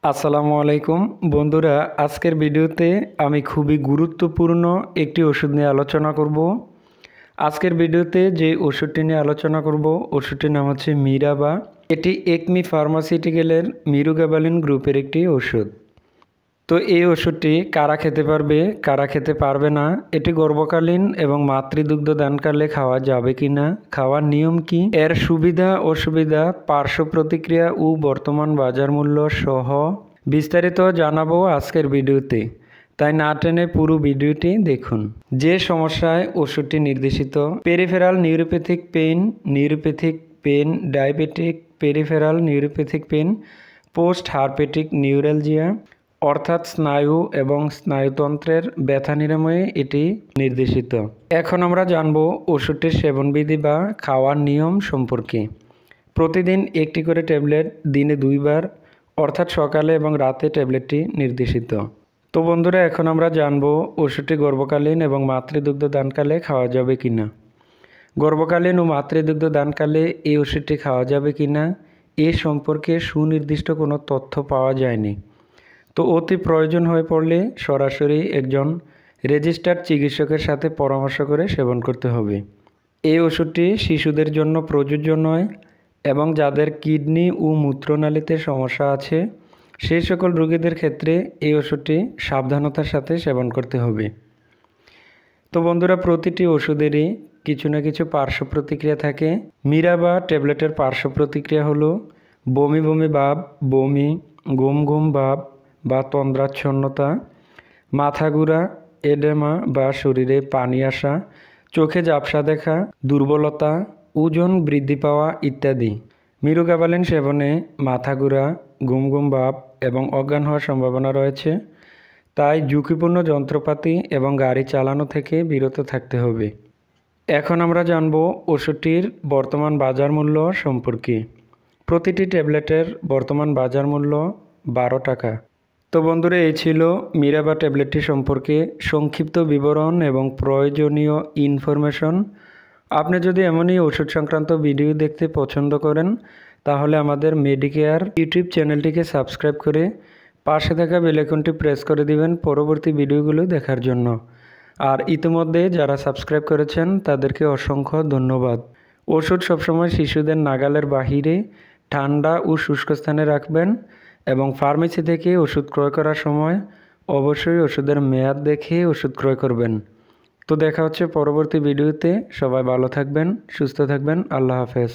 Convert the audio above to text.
আসসালামু আলাইকুম বন্ধুরা, আজকের ভিডিওতে আমি খুবই গুরুত্বপূর্ণ একটি ওষুধ নিয়ে আলোচনা করব। আজকের ভিডিওতে যে ওষুধটি নিয়ে আলোচনা করব ওষুধটির নাম হচ্ছে মিরাবা। এটি একমি ফার্মাসিউটিক্যালের মিরুগাবালিন গ্রুপের একটি ওষুধ। তো এই ওষুধটি কারা খেতে পারবে, কারা খেতে পারবে না, এটি গর্ভকালীন এবং মাতৃদুগ্ধ দানকালে খাওয়া যাবে কি না, খাওয়ার নিয়ম কি, এর সুবিধা অসুবিধা, পার্শ্ব প্রতিক্রিয়া ও বর্তমান বাজার মূল্য সহ বিস্তারিত জানাবো আজকের ভিডিওতে। তাই না টেনে পুরো ভিডিওটি দেখুন। যে সমস্যায় ওষুধটি নির্দেশিত: peripheral neuropathic pain, diabetic peripheral neuropathic pain, post herpetic neuralgia, অর্থাৎ স্নায়ু এবং স্নায়ুতন্ত্রের ব্যথা নিরাময়ে এটি নির্দেশিত। এখন আমরা জানব ওষুধটির সেবনবিধি বা খাওয়ার নিয়ম সম্পর্কে। প্রতিদিন একটি করে ট্যাবলেট, দিনে 2 বার, অর্থাৎ সকালে এবং রাতে ট্যাবলেটটি নির্দেশিত। তো বন্ধুরা, এখন আমরা জানব ওষুধটি গর্ভকালীন এবং মাতৃদুগ্ধ দানকালে খাওয়া যাবে কিনা। গর্ভকালীন ও মাতৃদুগ্ধ দানকালে এই ওষুধটি খাওয়া যাবে কিনা এ সম্পর্কে সুনির্দিষ্ট কোনো তথ্য পাওয়া যায়নি। তো অতি প্রয়োজন হয়ে পড়লে সরাসরি একজন রেজিস্টার্ড চিকিৎসকের সাথে পরামর্শ করে সেবন করতে হবে। এই ওষুধটি শিশুদের জন্য প্রযোজ্য নয় এবং যাদের কিডনি ও মূত্রনালীতে সমস্যা আছে সেই সকল রোগীদের ক্ষেত্রে এই ওষুধটি সাবধানতার সাথে সেবন করতে হবে। তো বন্ধুরা, প্রতিটি ওষুধেরই কিছু না কিছু পার্শ্ব প্রতিক্রিয়া থাকে। মিরাবা ট্যাবলেটের পার্শ্ব প্রতিক্রিয়া হলো বমি বমি ভাব, বমি, ঘুম ঘুম ভাব বা তন্দ্রাচ্ছন্নতা, মাথা ঘোরা, এডেমা বা শরীরে পানি আসা, চোখে ঝাপসা দেখা, দুর্বলতা, ওজন বৃদ্ধি পাওয়া ইত্যাদি। মিরুগাবালিন সেবনে মাথা ঘোরা, ঘুম ঘুম ভাব এবং অজ্ঞান হওয়ার সম্ভাবনা রয়েছে। তাই ঝুঁকিপূর্ণ যন্ত্রপাতি এবং গাড়ি চালানো থেকে বিরত থাকতে হবে। এখন আমরা জানব ওষুধটির বর্তমান বাজার মূল্য সম্পর্কে। প্রতিটি ট্যাবলেটের বর্তমান বাজার মূল্য 12 টাকা। তো বন্ধুরা, এই ছিল মিরাবা ট্যাবলেটটি সম্পর্কে সংক্ষিপ্ত বিবরণ এবং প্রয়োজনীয় ইনফরমেশন। আপনি যদি এমনই ওষুধ সংক্রান্ত ভিডিও দেখতে পছন্দ করেন তাহলে আমাদের মেডিকেয়ার ইউটিউব চ্যানেলটিকে সাবস্ক্রাইব করে পাশে থাকা বেল আইকনটি প্রেস করে দিবেন পরবর্তী ভিডিওগুলো দেখার জন্য। আর ইতিমধ্যে যারা সাবস্ক্রাইব করেছেন তাদেরকে অসংখ্য ধন্যবাদ। ওষুধ সবসময় শিশুদের নাগালের বাহিরে ঠান্ডা ও শুষ্ক স্থানে রাখবেন এবং ফার্মেসি থেকে ওষুধ ক্রয় করার সময় অবশ্যই ওষুধের মেয়াদ দেখে ওষুধ ক্রয় করবেন। তো দেখা হচ্ছে পরবর্তী ভিডিওতে। সবাই ভালো থাকবেন, সুস্থ থাকবেন। আল্লাহ হাফেজ।